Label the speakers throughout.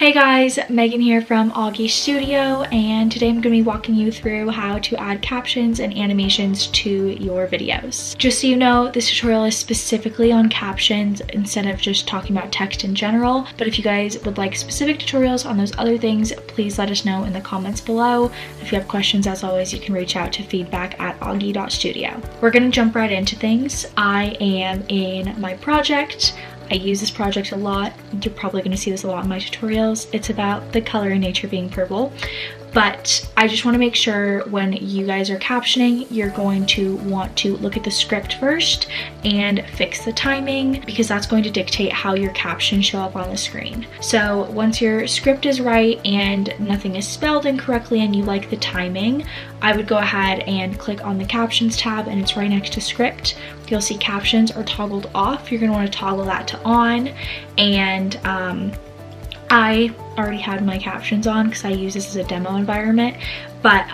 Speaker 1: Hey guys, Megan here from Augie Studio, and today I'm going to be walking you through how to add captions and animations to your videos. Just so you know, this tutorial is specifically on captions instead of just talking about text in general, but if you guys would like specific tutorials on those other things, please let us know in the comments below. If you have questions, as always, you can reach out to feedback@augie.studio. We're going to jump right into things. I am in my project. I use this project a lot. You're probably going to see this a lot in my tutorials. It's about the color in nature being purple. But I just want to make sure when you guys are captioning, you're going to want to look at the script first and fix the timing, because that's going to dictate how your captions show up on the screen. So once your script is right and nothing is spelled incorrectly and you like the timing, I would go ahead and click on the captions tab, and it's right next to script. You'll see captions are toggled off. You're going to want to toggle that to on, and I already had my captions on because I use this as a demo environment, but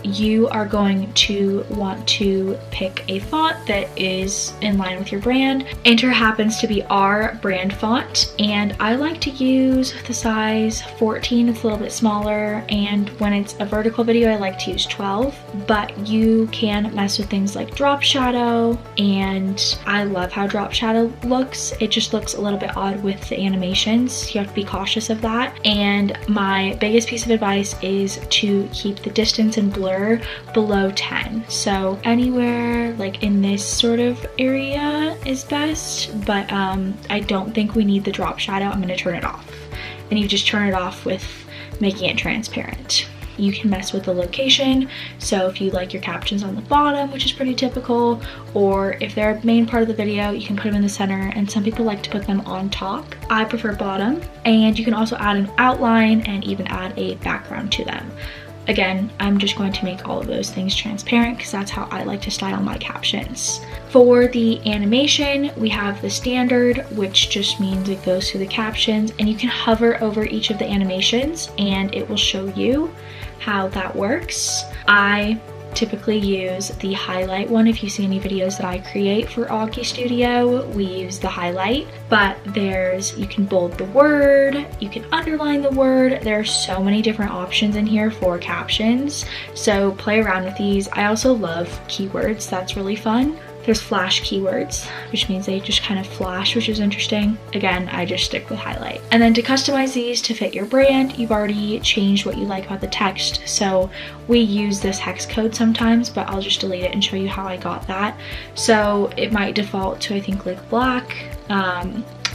Speaker 1: you are going to want to pick a font that is in line with your brand. Enter happens to be our brand font, and I like to use the size 14. It's a little bit smaller, and when it's a vertical video I like to use 12, but you can mess with things like drop shadow, and I love how drop shadow looks. It just looks a little bit odd with the animations. You have to be cautious of that. And my biggest piece of advice is to keep the distance and blur below 10. So anywhere like in this sort of area is best, but I don't think we need the drop shadow. I'm going to turn it off, and you just turn it off with making it transparent. You can mess with the location, so if you like your captions on the bottom, which is pretty typical, or if they're a main part of the video, you can put them in the center, and some people like to put them on top. I prefer bottom, and you can also add an outline and even add a background to them. Again, I'm just going to make all of those things transparent because that's how I like to style my captions. For the animation, we have the standard, which just means it goes through the captions, and you can hover over each of the animations and it will show you how that works. I typically use the highlight one. If you see any videos that I create for Augie Studio, we use the highlight, but you can bold the word, you can underline the word. There are so many different options in here for captions, so play around with these. I also love keywords. That's really fun. There's flash keywords, which means they just kind of flash, which is interesting. Again, I just stick with highlight. And then to customize these to fit your brand, you've already changed what you like about the text. So we use this hex code sometimes, but I'll just delete it and show you how I got that. So it might default to, I think, like black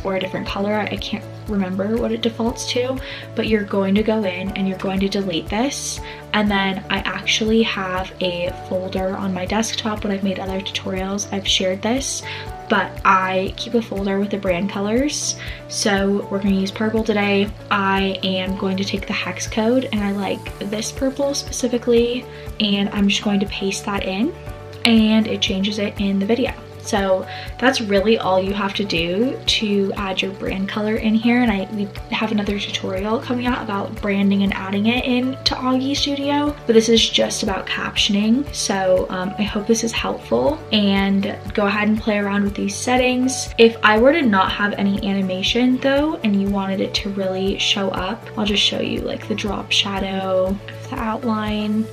Speaker 1: or a different color. I can't remember what it defaults to, but you're going to go in and you're going to delete this. And then I actually have a folder on my desktop. When I've made other tutorials, I've shared this, but I keep a folder with the brand colors. So we're going to use purple today. I am going to take the hex code, and I like this purple specifically, and I'm just going to paste that in, and it changes it in the video. So that's really all you have to do to add your brand color in here. And we have another tutorial coming out about branding and adding it into Augie Studio, but this is just about captioning. So I hope this is helpful, and go ahead and play around with these settings. If I were to not have any animation though, and you wanted it to really show up, I'll just show you like the drop shadow, the outline.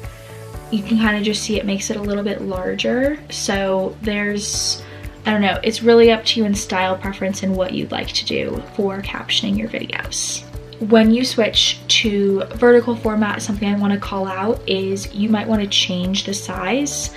Speaker 1: You can kind of just see it makes it a little bit larger. So I don't know, it's really up to you in style preference and what you'd like to do for captioning your videos. When you switch to vertical format, something I want to call out is you might want to change the size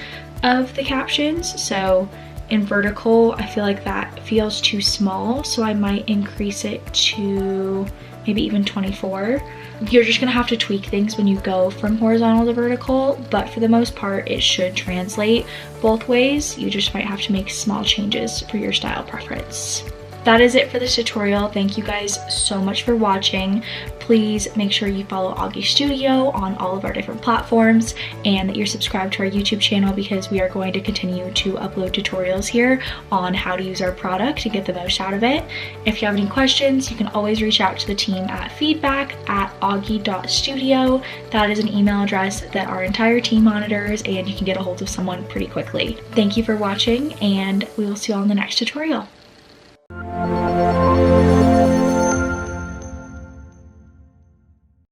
Speaker 1: of the captions. So in vertical, I feel like that feels too small, so I might increase it to maybe even 24. You're just gonna have to tweak things when you go from horizontal to vertical, but for the most part, it should translate both ways. You just might have to make small changes for your style preference. That is it for this tutorial. Thank you guys so much for watching. Please make sure you follow Augie Studio on all of our different platforms, and that you're subscribed to our YouTube channel, because we are going to continue to upload tutorials here on how to use our product to get the most out of it. If you have any questions, you can always reach out to the team at feedback@augie.studio. That is an email address that our entire team monitors, and you can get a hold of someone pretty quickly. Thank you for watching, and we will see you all in the next tutorial.